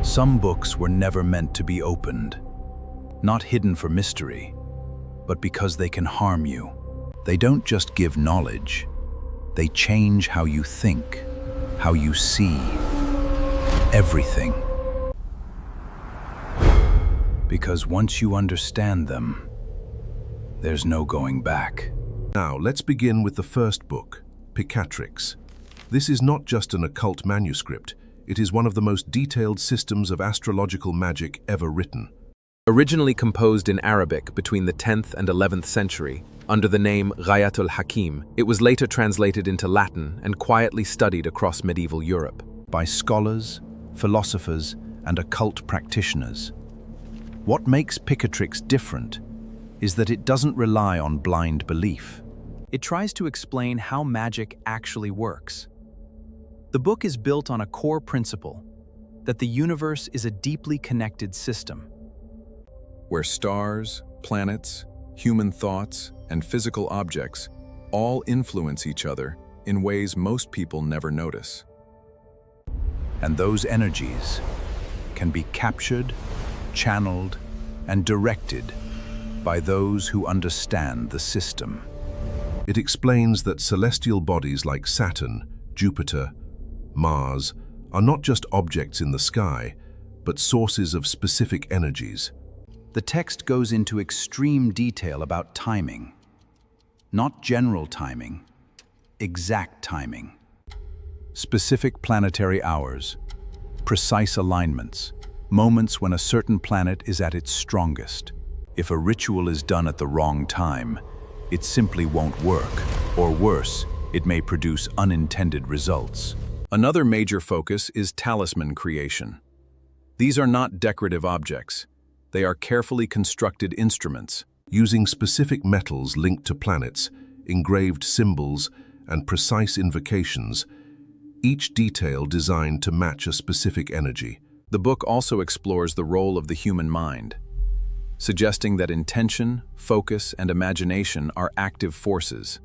Some books were never meant to be opened, not hidden for mystery, but because they can harm you. They don't just give knowledge, they change how you think, how you see everything. Because once you understand them, there's no going back. Now, let's begin with the first book, Picatrix. This is not just an occult manuscript, it is one of the most detailed systems of astrological magic ever written. Originally composed in Arabic between the 10th and 11th century, under the name Ghayatul Hakim, it was later translated into Latin and quietly studied across medieval Europe. By scholars, philosophers, and occult practitioners. What makes Picatrix different is that it doesn't rely on blind belief. It tries to explain how magic actually works. The book is built on a core principle, that the universe is a deeply connected system, where stars, planets, human thoughts, and physical objects all influence each other in ways most people never notice. And those energies can be captured, channeled, and directed by those who understand the system. It explains that celestial bodies like Saturn, Jupiter, Mars are not just objects in the sky, but sources of specific energies. The text goes into extreme detail about timing. Not general timing, exact timing. Specific planetary hours, precise alignments, moments when a certain planet is at its strongest. If a ritual is done at the wrong time, it simply won't work, or worse, it may produce unintended results. Another major focus is talisman creation. These are not decorative objects. They are carefully constructed instruments. Using specific metals linked to planets, engraved symbols, and precise invocations, each detail designed to match a specific energy. The book also explores the role of the human mind, suggesting that intention, focus, and imagination are active forces,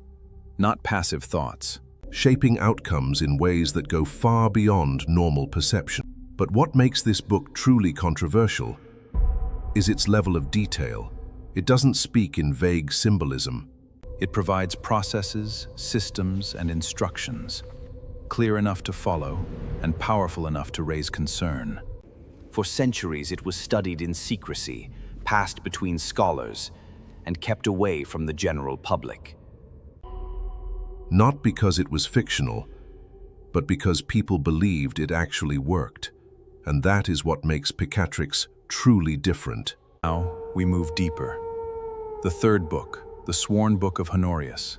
not passive thoughts, shaping outcomes in ways that go far beyond normal perception. But what makes this book truly controversial is its level of detail. It doesn't speak in vague symbolism. It provides processes, systems, and instructions, clear enough to follow and powerful enough to raise concern. For centuries it was studied in secrecy, passed between scholars, and kept away from the general public. Not because it was fictional, but because people believed it actually worked. And that is what makes Picatrix truly different. Now we move deeper. The third book, the Sworn Book of Honorius.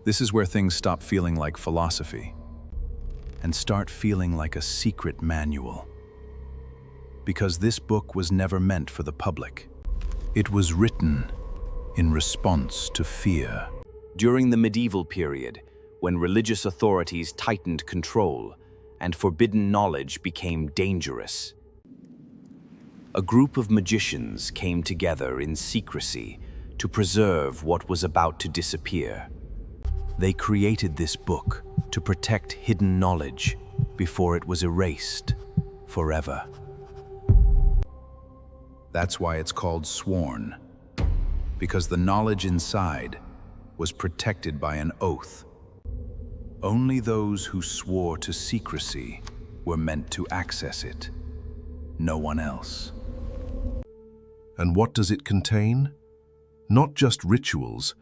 This is where things stop feeling like philosophy and start feeling like a secret manual. Because this book was never meant for the public. It was written in response to fear. During the medieval period, when religious authorities tightened control and forbidden knowledge became dangerous, a group of magicians came together in secrecy to preserve what was about to disappear. They created this book to protect hidden knowledge before it was erased forever. That's why it's called Sworn, because the knowledge inside was protected by an oath. Only those who swore to secrecy were meant to access it, no one else. And what does it contain? Not just rituals,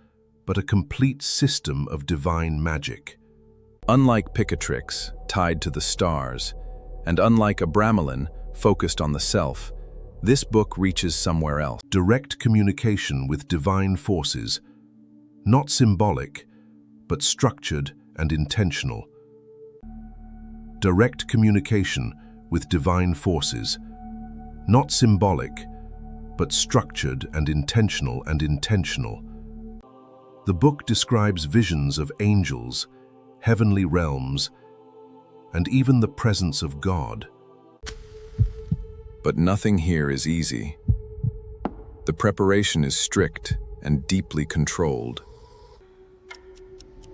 but a complete system of divine magic. Unlike Picatrix, tied to the stars, and unlike Abramelin, focused on the self, this book reaches somewhere else. Direct communication with divine forces, not symbolic, but structured and intentional. Direct communication with divine forces, not symbolic, but structured and intentional. The book describes visions of angels, heavenly realms, and even the presence of God. But nothing here is easy. The preparation is strict and deeply controlled.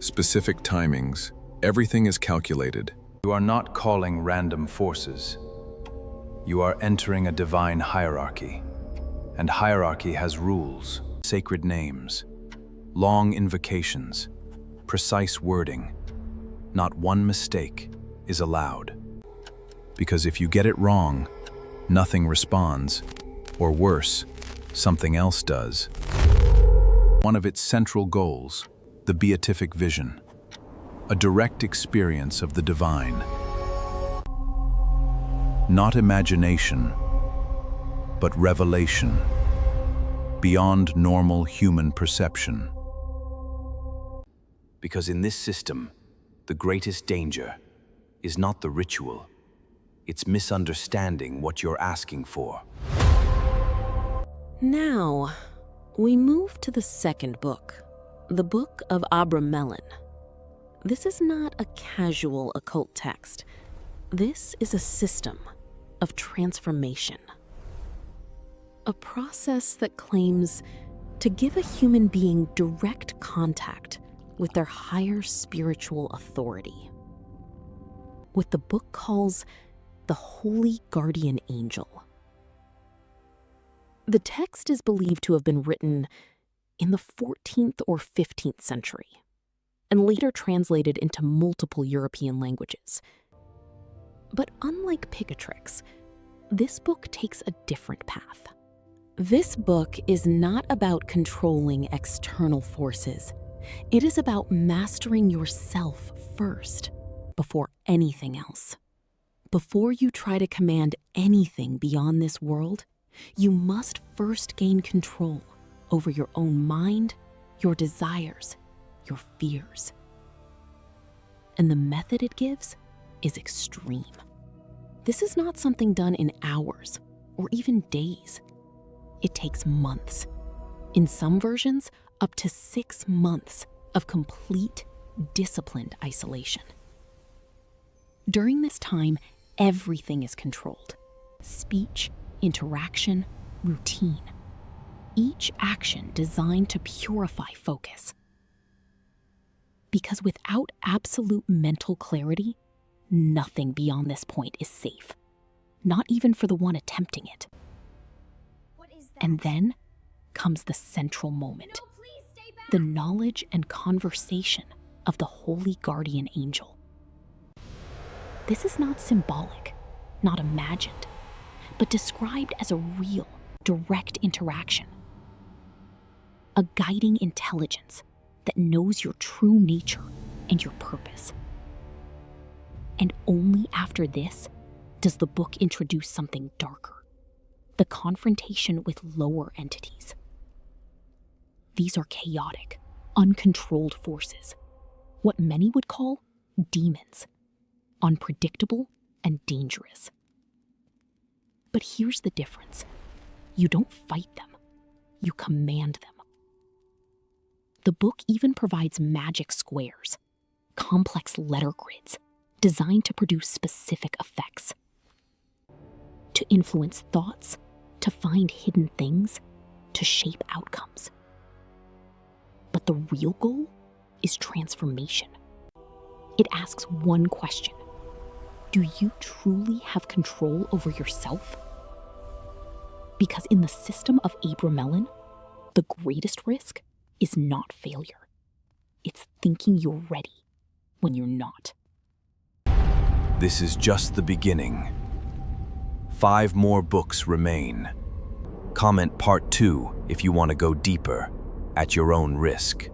Specific timings, everything is calculated. You are not calling random forces. You are entering a divine hierarchy, and hierarchy has rules, sacred names, long invocations, precise wording. Not one mistake is allowed. Because if you get it wrong, nothing responds, or worse, something else does. One of its central goals, the beatific vision, a direct experience of the divine. Not imagination, but revelation, beyond normal human perception. Because in this system, the greatest danger is not the ritual, it's misunderstanding what you're asking for. Now, we move to the second book, the Book of Abramelin. This is not a casual occult text. This is a system of transformation. A process that claims to give a human being direct contact with their higher spiritual authority. What the book calls the Holy Guardian Angel. The text is believed to have been written in the 14th or 15th century, and later translated into multiple European languages. But unlike Picatrix, this book takes a different path. This book is not about controlling external forces. It is about mastering yourself first, before anything else. Before you try to command anything beyond this world, you must first gain control over your own mind, your desires, your fears. And the method it gives is extreme. This is not something done in hours or even days. It takes months. In some versions, up to 6 months of complete, disciplined isolation. During this time, everything is controlled. Speech, interaction, routine. Each action designed to purify focus. Because without absolute mental clarity, nothing beyond this point is safe. Not even for the one attempting it. And then comes the central moment. The knowledge and conversation of the Holy Guardian Angel. This is not symbolic, not imagined, but described as a real, direct interaction. A guiding intelligence that knows your true nature and your purpose. And only after this does the book introduce something darker, the confrontation with lower entities. These are chaotic, uncontrolled forces, what many would call demons, unpredictable and dangerous. But here's the difference. You don't fight them, you command them. The book even provides magic squares, complex letter grids, designed to produce specific effects. To influence thoughts, to find hidden things, to shape outcomes. But the real goal is transformation. It asks one question. Do you truly have control over yourself? Because in the system of Abramelin, the greatest risk is not failure. It's thinking you're ready when you're not. This is just the beginning. 5 more books remain. Comment part 2 if you want to go deeper, at your own risk.